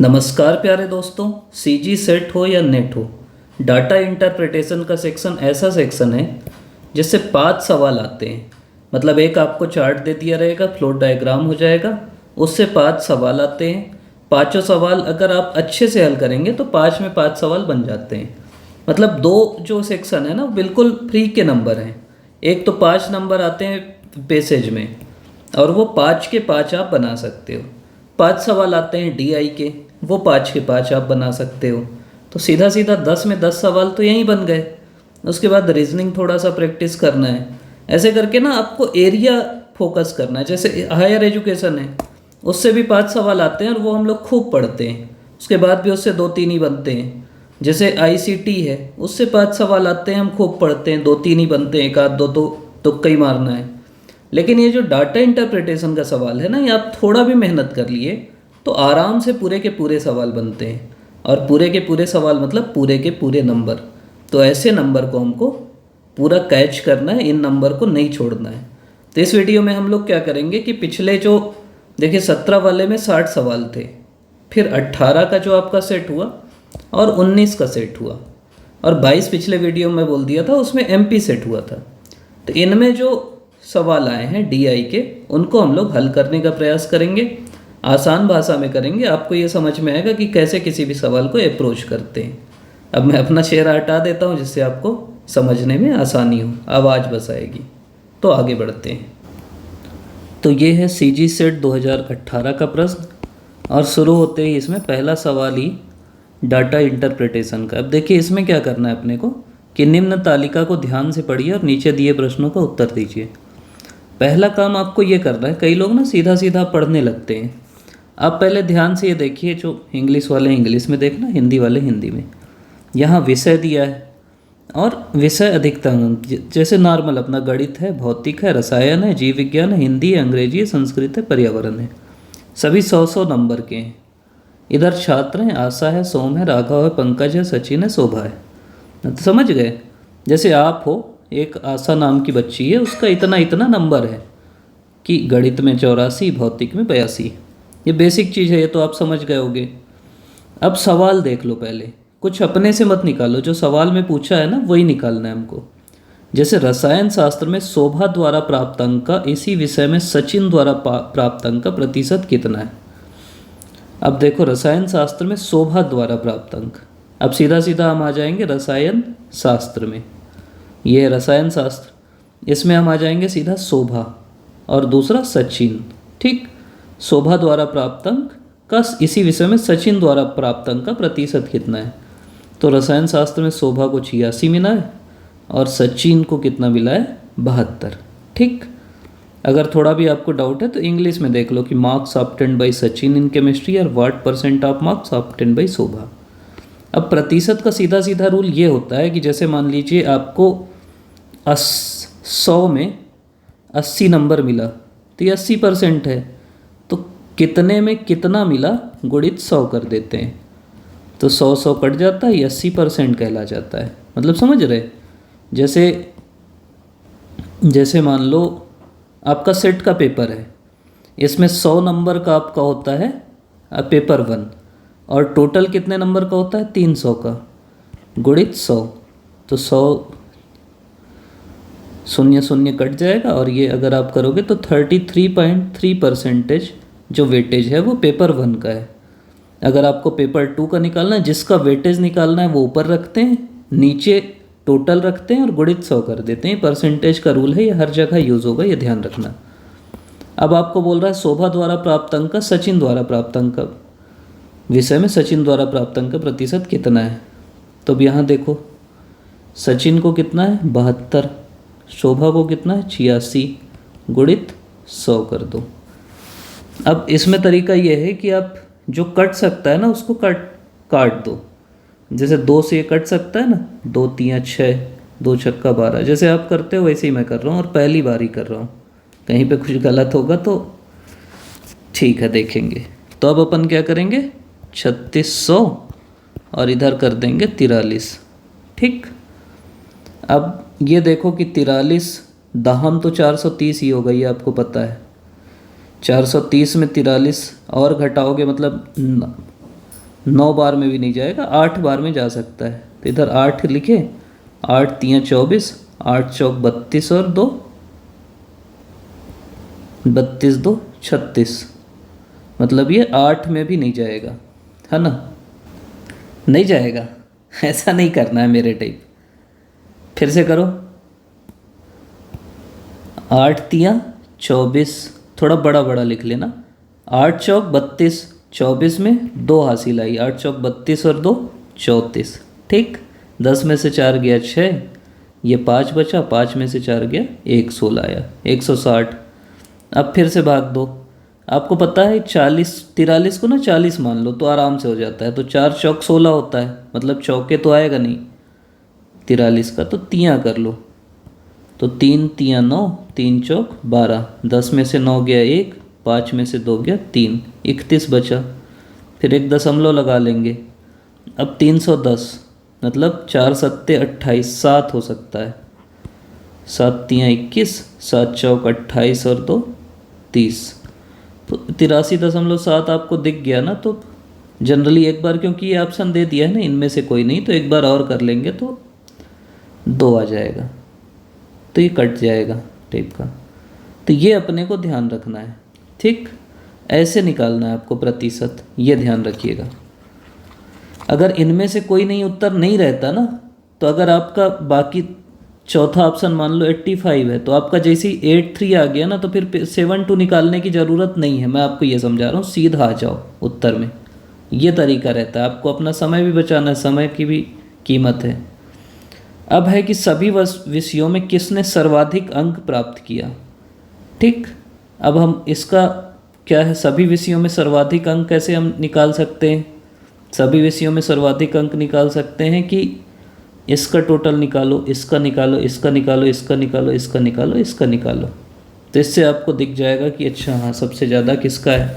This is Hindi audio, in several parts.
नमस्कार प्यारे दोस्तों। सीजी सेट हो या नेट हो, डाटा इंटरप्रिटेशन का सेक्शन ऐसा सेक्शन है जिससे 5 सवाल आते हैं। मतलब एक आपको चार्ट दे दिया रहेगा, फ्लोट डायग्राम हो जाएगा, उससे 5 सवाल आते हैं। पांचों सवाल अगर आप अच्छे से हल करेंगे तो 5 में 5 सवाल बन जाते हैं। मतलब दो जो सेक्शन है ना बिल्कुल फ्री के नंबर हैं। एक तो 5 नंबर आते हैं पैसेज में, और वो 5 के 5 आप बना सकते हो। 5 सवाल आते हैं डीआई के, वो 5 के 5 आप बना सकते हो। तो सीधा सीधा 10 में 10 सवाल तो यहीं बन गए। उसके बाद रीजनिंग थोड़ा सा प्रैक्टिस करना है। ऐसे करके ना आपको एरिया फोकस करना है। जैसे हायर एजुकेशन है, उससे भी 5 सवाल आते हैं और वो हम लोग खूब पढ़ते हैं। उसके बाद भी उससे 2-3 ही बनते हैं। जैसे आईसीटी है, उससे 5 सवाल आते हैं, हम खूब पढ़ते हैं, 2-3 ही बनते हैं, एक आध दो तो तुक्का ही मारना है। लेकिन ये जो डाटा इंटरप्रिटेशन का सवाल है ना, ये आप थोड़ा भी मेहनत कर लिए तो आराम से पूरे के पूरे सवाल बनते हैं। और पूरे के पूरे सवाल मतलब पूरे के पूरे नंबर। तो ऐसे नंबर को हमको पूरा कैच करना है, इन नंबर को नहीं छोड़ना है। तो इस वीडियो में हम लोग क्या करेंगे कि पिछले जो देखिए 17 वाले में 60 सवाल थे, फिर 18 का जो आपका सेट हुआ और 19 का सेट हुआ, और 22 पिछले वीडियो में बोल दिया था, उसमें एमपी सेट हुआ था। तो इनमें जो सवाल आए हैं डीआई के, उनको हम लोग हल करने का प्रयास करेंगे। आसान भाषा में करेंगे, आपको ये समझ में आएगा कि कैसे किसी भी सवाल को अप्रोच करते हैं। अब मैं अपना चेहरा हटा देता हूँ जिससे आपको समझने में आसानी हो, आवाज़ बस आएगी। तो आगे बढ़ते हैं। तो ये है सीजी सेट 2018 का प्रश्न, और शुरू होते ही इसमें पहला सवाल ही डाटा इंटरप्रिटेशन का। अब देखिए इसमें क्या करना है अपने को कि निम्न तालिका को ध्यान से पढ़िए और नीचे दिए प्रश्नों का उत्तर दीजिए। पहला काम आपको ये करना है, कई लोग ना सीधा सीधा पढ़ने लगते हैं। आप पहले ध्यान से ये देखिए, जो इंग्लिश वाले इंग्लिश में देखना, हिंदी वाले हिंदी में। यहाँ विषय दिया है और विषय अधिकतम जैसे नॉर्मल अपना गणित है, भौतिक है, रसायन है, जीव विज्ञान है, हिंदी है, अंग्रेजी है, संस्कृत है, पर्यावरण है। सभी 100-100 नंबर के हैं। इधर छात्र हैं, आशा है, सोम है, राघव है, पंकज है, सचिन है, शोभा है। तो समझ गए। जैसे आप हो, एक आशा नाम की बच्ची है, उसका इतना इतना नंबर है कि गणित में 84, भौतिक में 82। ये बेसिक चीज़ है, ये तो आप समझ गए होगे। अब सवाल देख लो पहले, कुछ अपने से मत निकालो, जो सवाल में पूछा है ना वही निकालना है हमको। जैसे रसायन शास्त्र में शोभा द्वारा प्राप्त अंक का, इसी विषय में सचिन द्वारा प्राप्त अंक का प्रतिशत कितना है। अब देखो रसायन शास्त्र में शोभा द्वारा प्राप्त अंक। अब सीधा सीधा हम आ जाएंगे रसायन शास्त्र में, ये है रसायन शास्त्र, इसमें हम आ जाएंगे सीधा शोभा और दूसरा सचिन। ठीक, शोभा द्वारा प्राप्त अंक का इसी विषय में सचिन द्वारा प्राप्त अंक का प्रतिशत कितना है। तो रसायन शास्त्र में शोभा को 86 मिला है और सचिन को कितना मिला है, 72। ठीक, अगर थोड़ा भी आपको डाउट है तो इंग्लिश में देख लो कि marks obtained by Sachin in chemistry और what percent of marks obtained by Shobha. अब प्रतिशत का सीधा सीधा रूल ये होता है कि जैसे मान लीजिए आपको 100 में 80 नंबर मिला, तो ये 80% है, तो कितने में कितना मिला गुणित 100 कर देते हैं, तो 100-100 कट जाता है, ये 80% कहला जाता है। मतलब समझ रहे। जैसे जैसे मान लो आपका सेट का पेपर है, इसमें 100 नंबर का आपका होता है पेपर 1, और टोटल कितने नंबर का होता है, 300 का, गुणित 100, तो 100 शून्य शून्य कट जाएगा, और ये अगर आप करोगे तो 33.3% जो वेटेज है वो पेपर 1 का है। अगर आपको पेपर 2 का निकालना है, जिसका वेटेज निकालना है वो ऊपर रखते हैं, नीचे टोटल रखते हैं और गुणित 100 कर देते हैं। परसेंटेज का रूल है, ये हर जगह यूज़ होगा, ये ध्यान रखना। अब आपको बोल रहा है शोभा द्वारा प्राप्त अंक का सचिन द्वारा प्राप्त अंक का, विषय में सचिन द्वारा प्राप्त अंक का प्रतिशत कितना है। तो अब यहाँ देखो सचिन को कितना है, 72, शोभा को कितना है, 86, गुणित 100 कर दो। अब इसमें तरीका यह है कि आप जो कट सकता है ना उसको काट दो। जैसे 2 से ये कट सकता है ना, 2 3 6, 2 छक्का 12, जैसे आप करते हो वैसे ही मैं कर रहा हूँ, और पहली बार ही कर रहा हूँ। कहीं पे कुछ गलत होगा तो ठीक है देखेंगे। तो अब अपन क्या करेंगे, 3600 और इधर कर देंगे 43। ठीक, अब ये देखो कि 43 दहम तो 430 ही होगा, ये आपको पता है। 430 में 43 और घटाओगे मतलब 9 बार में भी नहीं जाएगा, 8 बार में जा सकता है। तो इधर 8 लिखे, 8 तियाँ 24, 8 चौक 32 और 2 32 2 36, मतलब ये 8 में भी नहीं जाएगा, है ना? नहीं जाएगा। ऐसा नहीं करना है मेरे टाइप। फिर से करो, 8 तियाँ 24, थोड़ा बड़ा बड़ा लिख लेना, 8 चौक 32, 24 में 2 हासिल आई, 8 चौक 32 और 2 34, ठीक। 10 में से 4 गया 6, ये 5 बचा, 5 में से 4 गया 1, 16 आया, 160। अब फिर से भाग दो। आपको पता है 40 43 को ना 40 मान लो तो आराम से हो जाता है। तो 4 चौक 16 होता है, मतलब चौके तो आएगा नहीं 43 का, तो तियाँ कर लो। तो 3 तियाँ 9, 3 चौक 12, 10 में से 9 गया 1, 5 में से 2 गया 3, 31 बचा। फिर एक दशमलव लगा लेंगे। अब 310, मतलब 4 सत्ते 28, 7 हो सकता है। 7 तियाँ 21, 7 चौक 28 और 2 30। तो 83.7 आपको दिख गया ना? तो जनरली एक बार, क्योंकि ये ऑप्शन दे दिया है ना इनमें से कोई नहीं, तो एक बार और कर लेंगे तो 2 आ जाएगा, तो ये कट जाएगा टेप का। तो ये अपने को ध्यान रखना है, ठीक। ऐसे निकालना है आपको प्रतिशत, ये ध्यान रखिएगा। अगर इनमें से कोई नहीं उत्तर नहीं रहता ना, तो अगर आपका बाकी चौथा ऑप्शन मान लो 85 है, तो आपका जैसे ही 83 आ गया ना, तो फिर 72 निकालने की ज़रूरत नहीं है। मैं आपको ये समझा रहा हूँ, सीधा आ जाओ उत्तर में। ये तरीका रहता है। आपको अपना समय भी बचाना है, समय की भी कीमत है। अब है कि सभी विषयों में किसने सर्वाधिक अंक प्राप्त किया, ठीक। अब हम इसका क्या है, सभी विषयों में सर्वाधिक अंक कैसे हम निकाल सकते हैं? सभी विषयों में सर्वाधिक अंक निकाल सकते हैं कि इसका टोटल निकालो, इसका निकालो, इसका निकालो, इसका निकालो, इसका निकालो, इसका निकालो। तो इससे आपको दिख जाएगा कि अच्छा हाँ सबसे ज़्यादा किसका है।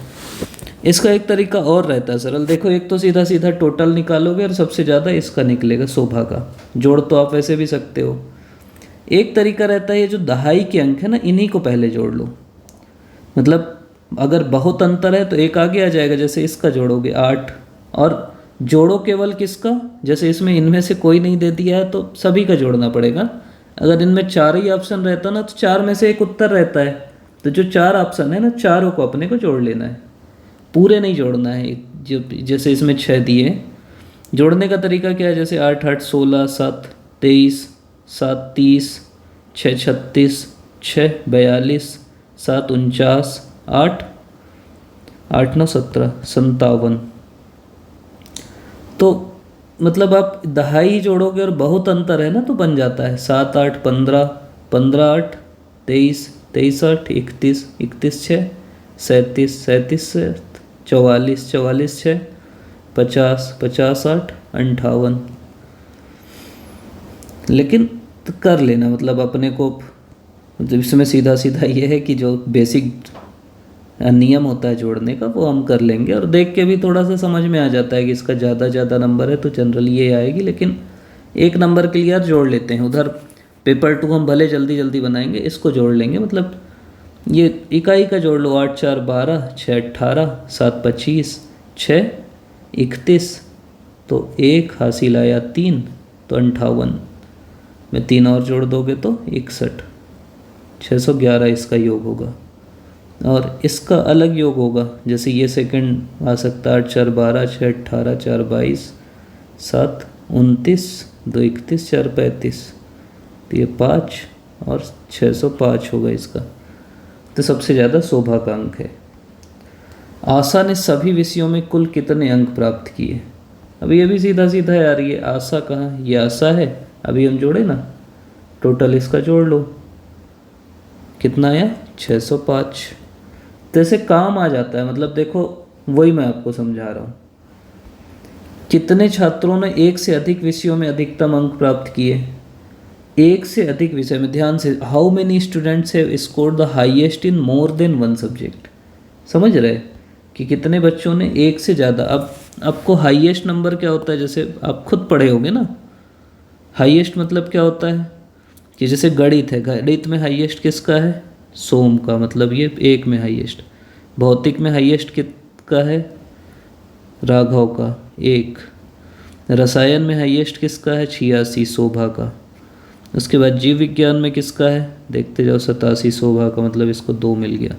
इसका एक तरीका और रहता है सरल, देखो, एक तो सीधा सीधा टोटल निकालोगे और सबसे ज़्यादा इसका निकलेगा, शोभा का। जोड़ तो आप वैसे भी सकते हो। एक तरीका रहता है ये जो दहाई के अंक है ना, इन्हीं को पहले जोड़ लो। मतलब अगर बहुत अंतर है तो एक आगे आ जाएगा, जैसे इसका जोड़ोगे 8, और जोड़ो केवल किसका, जैसे इसमें इनमें से कोई नहीं दे दिया है तो सभी का जोड़ना पड़ेगा। अगर इनमें 4 ही ऑप्शन रहता ना, तो 4 में से एक उत्तर रहता है, तो जो 4 ऑप्शन है ना, चारों को अपने को जोड़ लेना है, पूरे नहीं जोड़ना है। जो जैसे इसमें 6 दिए, जोड़ने का तरीका क्या है, जैसे 8 8 16, 7 23, 7 30, 6 36, 6 42, 7 49, 8 8 9 17 57। तो मतलब आप दहाई जोड़ोगे और बहुत अंतर है ना, तो बन जाता है 7 8 15, 15 8 23, 23 8 31, 31 6 37, 37 से 44, 44 6 50, 50 8 58। लेकिन तो कर लेना, मतलब अपने को, मतलब इसमें सीधा सीधा ये है कि जो बेसिक नियम होता है जोड़ने का वो हम कर लेंगे, और देख के भी थोड़ा सा समझ में आ जाता है कि इसका ज़्यादा नंबर है तो जनरली ये आएगी। लेकिन एक नंबर क्लियर जोड़ लेते हैं, उधर पेपर 2 हम भले जल्दी जल्दी बनाएंगे, इसको जोड़ लेंगे। मतलब ये इकाई का जोड़ लो, 8 4 12, 6 18, 7 25, 6 31, तो 1 हासिल आया 3, तो 58 में 3 और जोड़ दोगे तो 61, 611 इसका योग होगा। और इसका अलग योग होगा, जैसे ये सेकंड आ सकता है 8 4 12, 6 18, 4 22, 7 29, 2 31, 4 35, तो ये 5 और 605 होगा इसका। तो सबसे ज़्यादा शोभा का अंक है। आशा ने सभी विषयों में कुल कितने अंक प्राप्त किए? अभी ये भी सीधा सीधा है यार, ये आशा कहाँ, ये आशा है, अभी हम जोड़े ना, टोटल इसका जोड़ लो, कितना आया 605। तो ऐसे काम आ जाता है। मतलब देखो, वही मैं आपको समझा रहा हूँ। कितने छात्रों ने एक से अधिक विषयों में अधिकतम अंक प्राप्त किए? एक से अधिक विषय में, ध्यान से, how many students have scored the highest in more than one subject. समझ रहे कि कितने बच्चों ने एक से ज़्यादा। अब आपको हाईएस्ट नंबर क्या होता है, जैसे आप खुद पढ़े होगे ना, हाईएस्ट मतलब क्या होता है कि जैसे गणित है, गणित में हाईएस्ट किसका है, सोम का, मतलब ये 1 में हाईएस्ट। भौतिक में हाईएस्ट किसका है, राघव का। 1। रसायन में हाईएस्ट किसका है? 86 शोभा का। उसके बाद जीव विज्ञान में किसका है? देखते जाओ 87 शोभा का, मतलब इसको 2 मिल गया।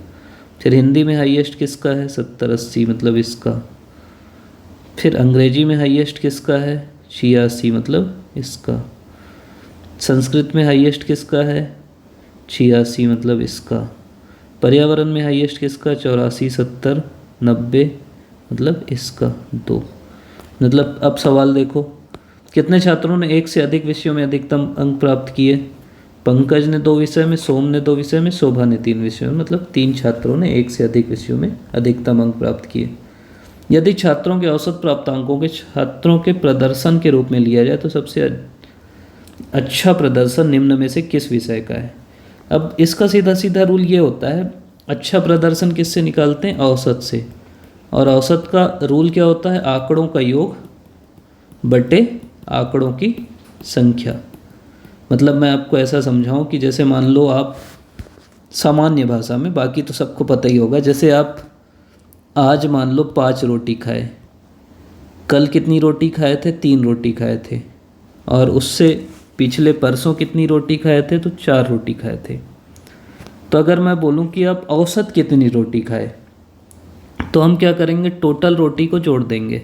फिर हिंदी में हाईएस्ट किसका है? 70-80, मतलब इसका। फिर अंग्रेजी में हाईएस्ट किसका है? 86, मतलब इसका। संस्कृत में हाईएस्ट किसका है? 86, मतलब इसका। पर्यावरण में हाईएस्ट किसका? 84, 70, 90, मतलब इसका 2। मतलब अब सवाल देखो, कितने छात्रों ने एक से अधिक विषयों में अधिकतम अंक प्राप्त किए? पंकज ने 2 विषय में, सोम ने 2 विषय में, शोभा ने 3 विषयों में, मतलब 3 छात्रों ने एक से अधिक विषयों में अधिकतम अंक प्राप्त किए। यदि छात्रों के औसत प्राप्तांकों के छात्रों के प्रदर्शन के रूप में लिया जाए तो सबसे अच्छा प्रदर्शन निम्न में से किस विषय का है? अब इसका सीधा सीधा रूल ये होता है, अच्छा प्रदर्शन किससे निकालते हैं? औसत से। और औसत का रूल क्या होता है? आंकड़ों का योग बटे आंकड़ों की संख्या। मतलब मैं आपको ऐसा समझाऊं कि जैसे मान लो आप सामान्य भाषा में, बाकी तो सबको पता ही होगा, जैसे आप आज मान लो 5 रोटी खाए, कल कितनी रोटी खाए थे? 3 रोटी खाए थे, और उससे पिछले परसों कितनी रोटी खाए थे? तो 4 रोटी खाए थे। तो अगर मैं बोलूं कि आप औसत कितनी रोटी खाए, तो हम क्या करेंगे? टोटल रोटी को जोड़ देंगे।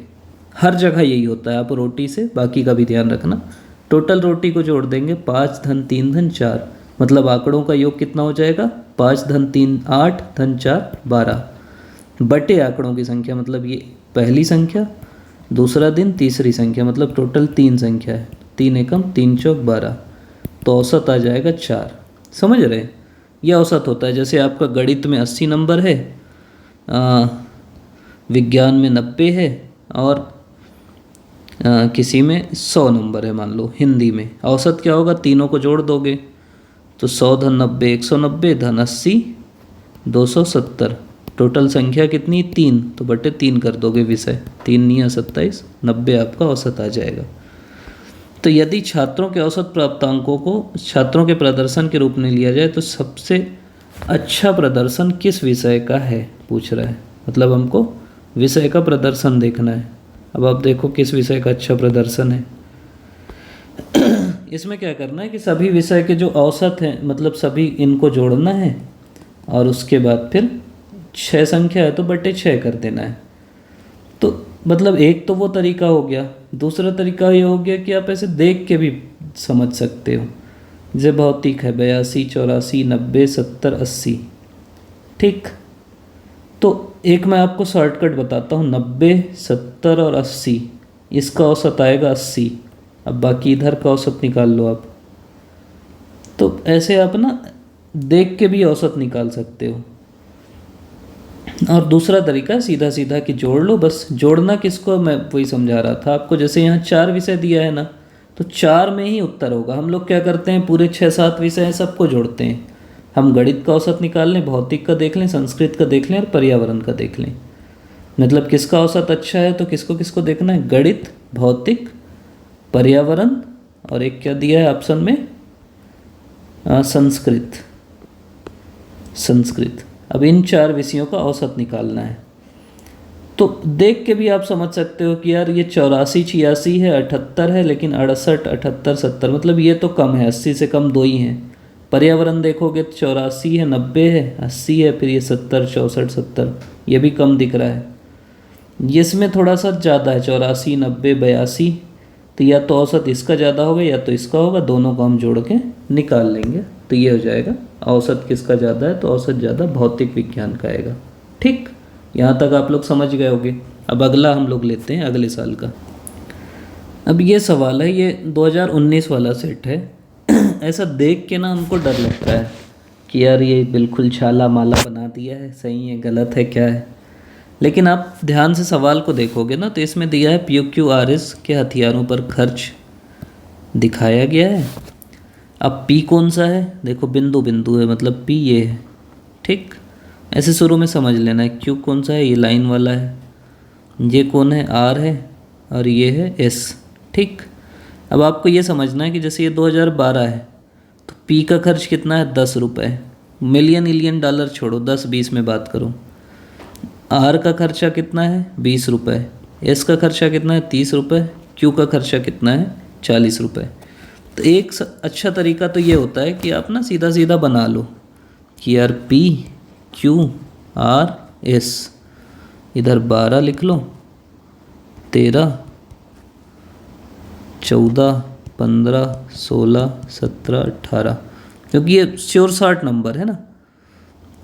हर जगह यही होता है, आप रोटी से बाकी का भी ध्यान रखना। टोटल रोटी को जोड़ देंगे, 5 धन 3 धन 4, मतलब आंकड़ों का योग कितना हो जाएगा? 5 धन 3 8 धन 4 12, बटे आंकड़ों की संख्या, मतलब ये पहली संख्या, दूसरा दिन, तीसरी संख्या, मतलब टोटल 3 संख्या है। 3 एकम 3 चौक 12, तो औसत आ जाएगा 4। समझ रहे हैं? यह औसत होता है। जैसे आपका गणित में 80 नंबर है, विज्ञान में 90 है, और किसी में 100 नंबर है, मान लो हिंदी में। औसत क्या होगा? तीनों को जोड़ दोगे तो 100 धन 90 190 धन 80 270, टोटल संख्या कितनी? 3, तो बटे 3 कर दोगे विषय। 3 × 27, 90 आपका औसत आ जाएगा। तो यदि छात्रों के औसत प्राप्तांकों को छात्रों के प्रदर्शन के रूप में लिया जाए तो सबसे अच्छा प्रदर्शन किस विषय का है पूछ रहा है। मतलब हमको विषय का प्रदर्शन देखना है। अब आप देखो किस विषय का अच्छा प्रदर्शन है। इसमें क्या करना है कि सभी विषय के जो औसत हैं, मतलब सभी इनको जोड़ना है, और उसके बाद फिर 6 संख्या है तो बटे 6 कर देना है। तो मतलब एक तो वो तरीका हो गया। दूसरा तरीका ये हो गया कि आप ऐसे देख के भी समझ सकते हो। जैसे भौतिक है 82 84 90 70 80, ठीक। तो एक मैं आपको शॉर्टकट बताता हूँ, 90 70 और 80, इसका औसत आएगा 80। अब बाकी इधर का औसत निकाल लो आप। तो ऐसे आप ना देख के भी औसत निकाल सकते हो। और दूसरा तरीका सीधा सीधा कि जोड़ लो, बस। जोड़ना किसको, मैं वही समझा रहा था आपको। जैसे यहाँ 4 विषय दिया है ना, तो 4 में ही उत्तर होगा। हम लोग क्या करते हैं, पूरे 6-7 विषय हैं सबको जोड़ते हैं। हम गणित का औसत निकाल लें, भौतिक का देख लें, संस्कृत का देख लें और पर्यावरण का देख लें। मतलब किसका औसत अच्छा है तो किसको किसको देखना है, गणित, भौतिक, पर्यावरण, और एक क्या दिया है ऑप्शन में, संस्कृत। अब इन 4 विषयों का औसत निकालना है। तो देख के भी आप समझ सकते हो कि यार ये 84 86 है, 78 है, लेकिन 68 78 70, मतलब ये तो कम है, 80 से कम 2 ही हैं। पर्यावरण देखोगे तो 84 है, 90 है, 80 है, फिर ये 70 64 70, ये भी कम दिख रहा है। ये इसमें थोड़ा सा ज़्यादा है, 84 90 82, तो या तो औसत इसका ज़्यादा होगा या तो इसका होगा, दोनों को हम जोड़ के निकाल लेंगे तो ये हो जाएगा औसत किसका ज़्यादा है, तो औसत ज़्यादा भौतिक विज्ञान का आएगा। ठीक, यहाँ तक आप लोग समझ गए होंगे। अब अगला हम लोग लेते हैं अगले साल का। अब ये सवाल है, ये 2019 वाला सेट है। ऐसा देख के ना हमको डर लगता है कि यार ये बिल्कुल छाला माला बना दिया है, सही है गलत है क्या है। लेकिन आप ध्यान से सवाल को देखोगे ना तो इसमें दिया है PQRS के हथियारों पर खर्च दिखाया गया है। अब P कौन सा है, देखो बिंदु बिंदु है, मतलब P ये है। ठीक, ऐसे शुरू में समझ लेना है। Q कौन सा है, ये लाइन वाला है। ये कौन है, R है, और ये है S। ठीक, अब आपको ये समझना है कि जैसे ये 2012 है तो P का खर्च कितना है, 10 रुपये। मिलियन डॉलर छोड़ो, 10 20 में बात करो। R का खर्चा कितना है, 20 रुपये। एस का खर्चा कितना है 30 रुपये, क्यू का खर्चा कितना है 40 रुपये। तो एक अच्छा तरीका तो ये होता है कि आप ना सीधा सीधा बना लो कि यार पी क्यू आर एस, इधर 12 लिख लो, 13 14 15 16 17 18, क्योंकि ये श्योर शॉर्ट नंबर है ना।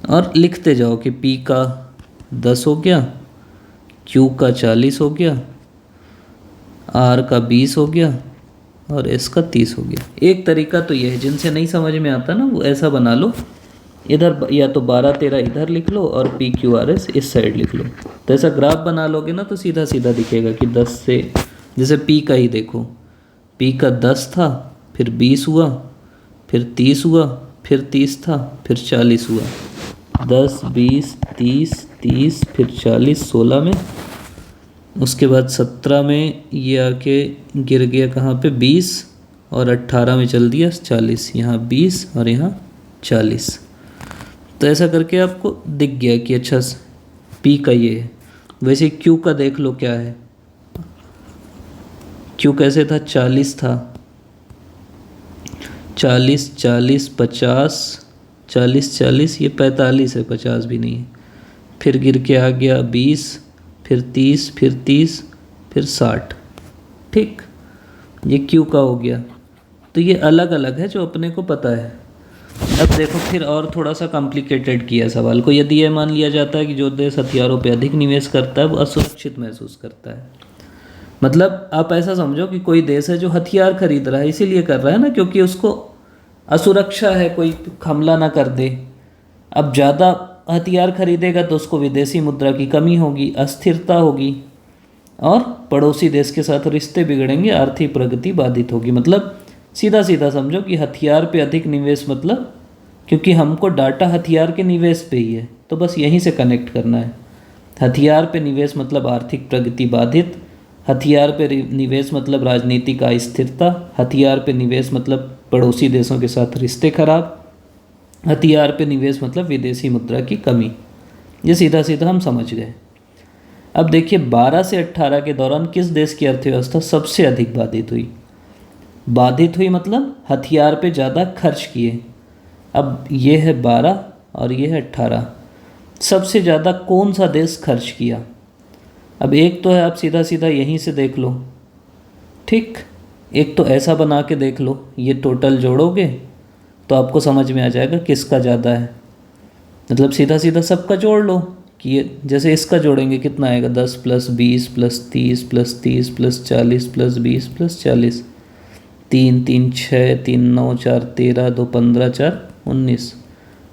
और लिखते जाओ कि पी का 10 हो गया, क्यू का 40 हो गया, आर का 20 हो गया और एस का 30 हो गया। एक तरीका तो ये है, जिनसे नहीं समझ में आता ना वो ऐसा बना लो, इधर या तो 12 13 इधर लिख लो और पी क्यू आर एस इस साइड लिख लो। तो ऐसा ग्राफ बना लोगे ना तो सीधा सीधा दिखेगा कि 10 से, जैसे पी का ही देखो, पी का 10 था, फिर 20 हुआ, फिर 30 हुआ, फिर 30 था, फिर 40 हुआ, 10 20 30 30 फिर 40 16 में, उसके बाद 17 में ये आके गिर गया कहाँ पे 20 और 18 में चल दिया 40, यहाँ 20 और यहाँ 40। तो ऐसा करके आपको दिख गया कि अच्छा पी का ये है। वैसे क्यू का देख लो क्या है, क्यू कैसे था 40 था, 40 40 50 40 40, ये 45 है, 50 भी नहीं है, फिर गिर के आ गया 20, फिर 30 फिर 30 फिर 60। ठीक, ये क्यू का हो गया। तो ये अलग अलग है जो अपने को पता है। अब देखो फिर और थोड़ा सा कॉम्प्लिकेटेड किया सवाल को। यदि यह मान लिया जाता है कि जो देश हथियारों पर अधिक निवेश करता है वो असुरक्षित महसूस करता है, मतलब आप ऐसा समझो कि कोई देश है जो हथियार खरीद रहा है, इसीलिए कर रहा है ना क्योंकि उसको असुरक्षा है, कोई हमला ना कर दे। अब ज़्यादा हथियार खरीदेगा तो उसको विदेशी मुद्रा की कमी होगी, अस्थिरता होगी और पड़ोसी देश के साथ रिश्ते बिगड़ेंगे, आर्थिक प्रगति बाधित होगी। मतलब सीधा सीधा समझो कि हथियार पे अधिक निवेश, मतलब क्योंकि हमको डाटा हथियार के निवेश पे ही है, तो बस यहीं से कनेक्ट करना है। हथियार पे निवेश मतलब आर्थिक प्रगति बाधित, हथियार पे निवेश मतलब राजनीतिक अस्थिरता, हथियार पे निवेश मतलब पड़ोसी देशों के साथ रिश्ते खराब, हथियार पे निवेश मतलब विदेशी मुद्रा की कमी। ये सीधा सीधा हम समझ गए। अब देखिए 12 से 18 के दौरान किस देश की अर्थव्यवस्था सबसे अधिक बाधित हुई? बाधित हुई मतलब हथियार पे ज़्यादा खर्च किए। अब ये है 12 और ये है 18, सबसे ज़्यादा कौन सा देश खर्च किया? अब एक तो है, आप सीधा सीधा यहीं से देख लो, ठीक। एक तो ऐसा बना के देख लो, ये टोटल जोड़ोगे तो आपको समझ में आ जाएगा किसका ज़्यादा है। मतलब सीधा सीधा सबका जोड़ लो कि ये जैसे इसका जोड़ेंगे कितना आएगा, 10 + 20 + 30 + 30 + 40 + 20 + 40, 3 3 6 3 9 4 13 2 15 4 19,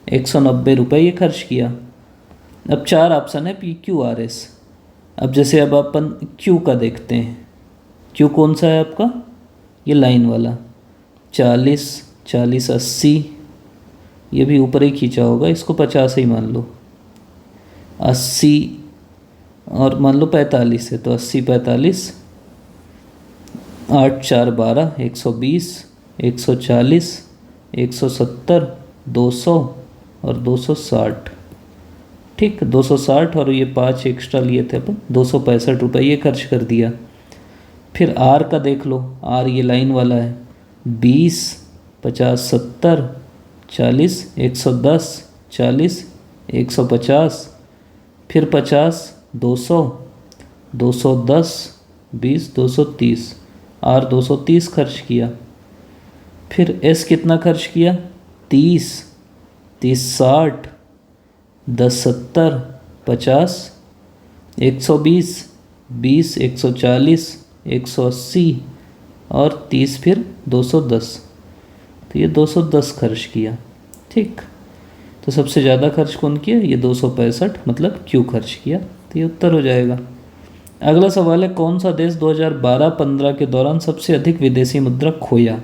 190 रुपये ये खर्च किया। अब 4 ऑप्शन है पी क्यू आर एस। अब जैसे अब अपन क्यू का देखते हैं, क्यू कौन सा है आपका, ये लाइन वाला, 40 40 80, ये भी ऊपर ही खींचा होगा, इसको 50 ही मान लो, 80 और मान लो 45 है तो 80 45, 8 4 12, 120, 140, 170, 200 और 260। ठीक, 260 और ये 5 एक्स्ट्रा लिए थे अपन, 265 रुपये ये खर्च कर दिया। फिर आर का देख लो, आर ये लाइन वाला है, 20 50 70 40 110 40 150, फिर 50 200 210 20 230, आर 230 खर्च किया। फिर एस कितना खर्च किया, 30 30 60 10 70 50 120 20 140 180 और 30 फिर 210, तो ये 210 खर्च किया। ठीक, तो सबसे ज़्यादा खर्च कौन किया, ये 265 मतलब क्यू खर्च किया, तो ये उत्तर हो जाएगा। अगला सवाल है कौन सा देश 2012-15 के दौरान सबसे अधिक विदेशी मुद्रा खोया?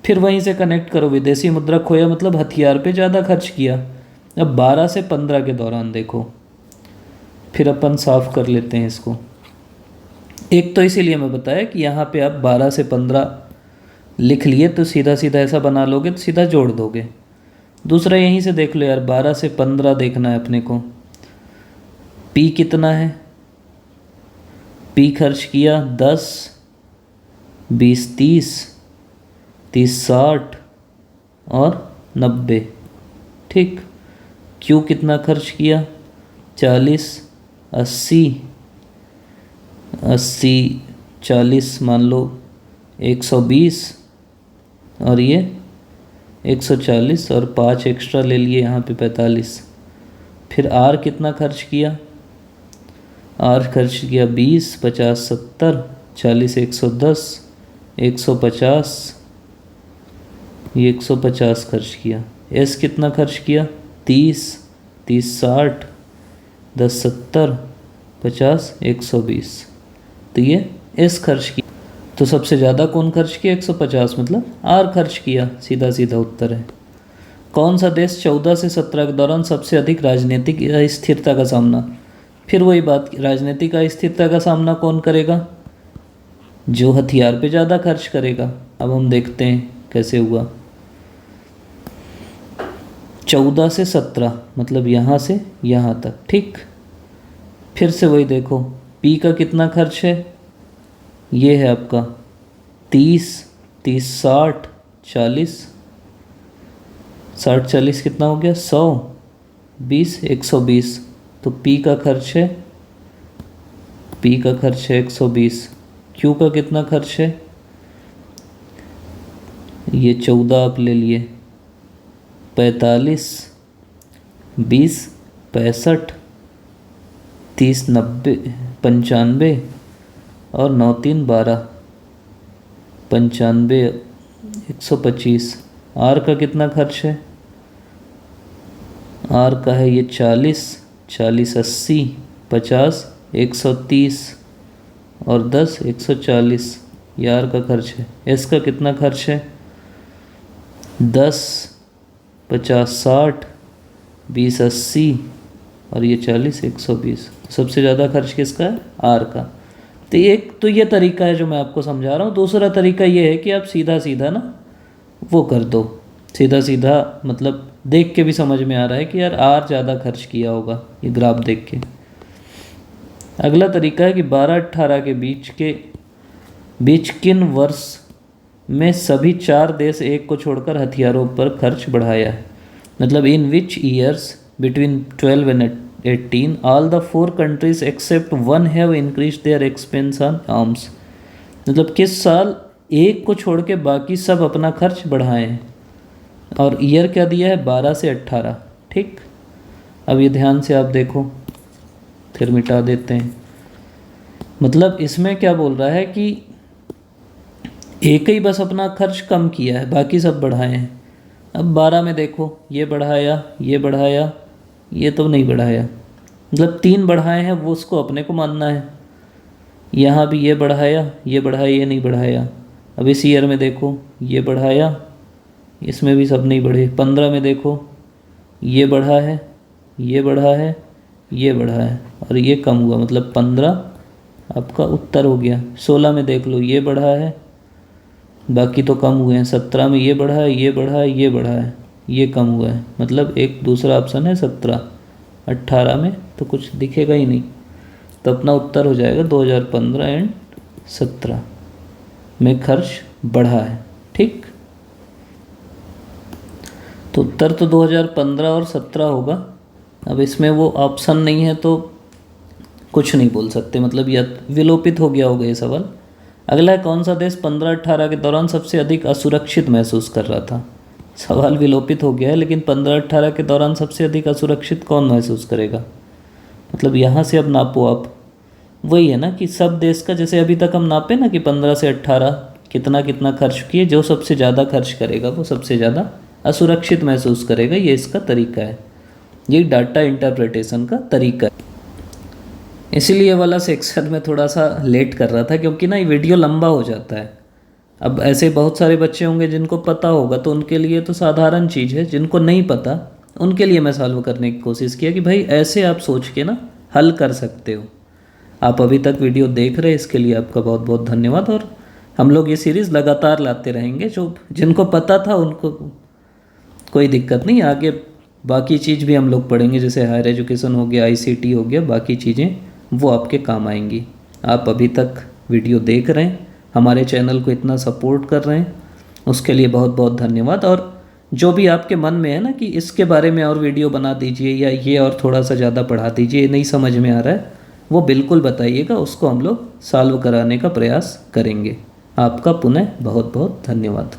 फिर वहीं से कनेक्ट करो, विदेशी मुद्रा खोया मतलब हथियार पे ज़्यादा खर्च किया। अब 12 से 15 के दौरान देखो, फिर अपन साफ कर लेते हैं इसको। एक तो इसीलिए मैं बताया कि यहाँ पे आप 12 से 15 लिख लिए तो सीधा सीधा ऐसा बना लोगे तो सीधा जोड़ दोगे। दूसरा यहीं से देख लो यार, 12 से 15 देखना है अपने को, पी कितना है, पी खर्च किया 10, 20 30, 30 60 और 90। ठीक। क्यू कितना खर्च किया 40, 80, 80 40 मान लो 120 और ये 140 और 5 एक्स्ट्रा ले लिए यहाँ पे 45। फिर आर कितना खर्च किया, आर खर्च किया 20, 50 70, 40 110, 150, ये 150 खर्च किया। एस कितना खर्च किया 30, 30 60, 10 70, 50 120। तो ये एस खर्च किया। तो सबसे ज़्यादा कौन खर्च किया 150, मतलब आर खर्च किया। सीधा सीधा उत्तर है। कौन सा देश 14 से 17 के दौरान सबसे अधिक राजनीतिक अस्थिरता का सामना, फिर वही बात, राजनीतिक अस्थिरता का सामना कौन करेगा, जो हथियार पे ज़्यादा खर्च करेगा। अब हम देखते हैं कैसे हुआ। 14 से 17 मतलब यहाँ से यहाँ तक। ठीक। फिर से वही देखो, पी का कितना खर्च है, ये है आपका 30, 30 60, 40, 60 40 कितना हो गया 100, 20 120। तो पी का खर्च है, पी का खर्च है 120। क्यू का कितना खर्च है, ये 14 आप ले लिए, 45, 20 65, 30 90 95 और 9 3 12, 95 125। आर का कितना खर्च है, आर का है ये 40, 40 80, 50 130 और 10 140, ये आर का खर्च है। एस का कितना खर्च है 10, 50 60, 20 80 और ये 40 120। सबसे ज़्यादा खर्च किसका है, आर का। तो एक तो ये तरीका है जो मैं आपको समझा रहा हूँ। दूसरा तरीका ये है कि आप सीधा सीधा ना वो कर दो, सीधा सीधा मतलब देख के भी समझ में आ रहा है कि यार आर ज़्यादा खर्च किया होगा ये ग्राफ देख के। अगला तरीका है कि 12-18 के बीच किन वर्ष में सभी 4 देश एक को छोड़कर हथियारों पर खर्च बढ़ाया है, मतलब in which years between 12 and 18 all the 4 countries except 1 have increase their expense on arms. मतलब किस साल एक को छोड़ के बाकी सब अपना खर्च बढ़ाए हैं। और ईयर क्या दिया है 12 से 18। ठीक। अब ये ध्यान से आप देखो, फिर मिटा देते हैं। मतलब इसमें क्या बोल रहा है कि एक ही बस अपना खर्च कम किया है, बाकी सब बढ़ाए हैं। अब 12 में देखो, ये बढ़ाया, ये बढ़ाया, ये तो नहीं बढ़ाया, मतलब 3 बढ़ाए हैं, वो उसको अपने को मानना है। यहाँ भी ये बढ़ाया, ये बढ़ाया, ये नहीं बढ़ाया। अब इस ईयर में देखो, ये बढ़ाया, इसमें भी सब नहीं बढ़े। 15 में देखो, ये बढ़ा है, ये बढ़ा है, ये बढ़ा है और ये कम हुआ, मतलब 15 आपका उत्तर हो गया। 16 में देख लो, ये बढ़ा है, बाकी तो कम हुए हैं। 17 में ये बढ़ा है, ये बढ़ा है, ये बढ़ा है, ये कम हुआ है, मतलब एक दूसरा ऑप्शन है 17। 18 में तो कुछ दिखेगा ही नहीं, तो अपना उत्तर हो जाएगा 2015 एंड 17 में खर्च बढ़ा है। ठीक। तो उत्तर तो 2015 और 17 होगा। अब इसमें वो ऑप्शन नहीं है तो कुछ नहीं बोल सकते, मतलब यह विलोपित हो गया होगा ये सवाल। अगला है, कौन सा देश 15-18 के दौरान सबसे अधिक असुरक्षित महसूस कर रहा था। सवाल विलोपित हो गया है, लेकिन 15-18 के दौरान सबसे अधिक असुरक्षित कौन महसूस करेगा। मतलब यहाँ से अब नापो आप, वही है ना कि सब देश का, जैसे अभी तक हम नापे ना कि 15 से 18 कितना कितना खर्च किए, जो सबसे ज़्यादा खर्च करेगा वो सबसे ज़्यादा असुरक्षित महसूस करेगा। ये इसका तरीका है, ये डाटा इंटरप्रिटेशन का तरीका है। इसीलिए वाला सेक्शन में थोड़ा सा लेट कर रहा था, क्योंकि ना ये वीडियो लंबा हो जाता है। अब ऐसे बहुत सारे बच्चे होंगे जिनको पता होगा तो उनके लिए तो साधारण चीज़ है, जिनको नहीं पता उनके लिए मैं सॉल्व करने की कोशिश किया कि भाई ऐसे आप सोच के ना हल कर सकते हो। आप अभी तक वीडियो देख रहे हैं, इसके लिए आपका बहुत बहुत धन्यवाद। और हम लोग ये सीरीज़ लगातार लाते रहेंगे। जो जिनको पता था उनको कोई दिक्कत नहीं, आगे बाकी चीज़ भी हम लोग पढ़ेंगे, जैसे हायर एजुकेशन हो गया, आईसीटी हो गया, बाकी चीज़ें वो आपके काम आएंगी। आप अभी तक वीडियो देख रहे हैं, हमारे चैनल को इतना सपोर्ट कर रहे हैं, उसके लिए बहुत बहुत धन्यवाद। और जो भी आपके मन में है ना कि इसके बारे में और वीडियो बना दीजिए या ये और थोड़ा सा ज़्यादा पढ़ा दीजिए, ये नहीं समझ में आ रहा है, वो बिल्कुल बताइएगा, उसको हम लोग सॉल्व कराने का प्रयास करेंगे। आपका पुनः बहुत बहुत धन्यवाद।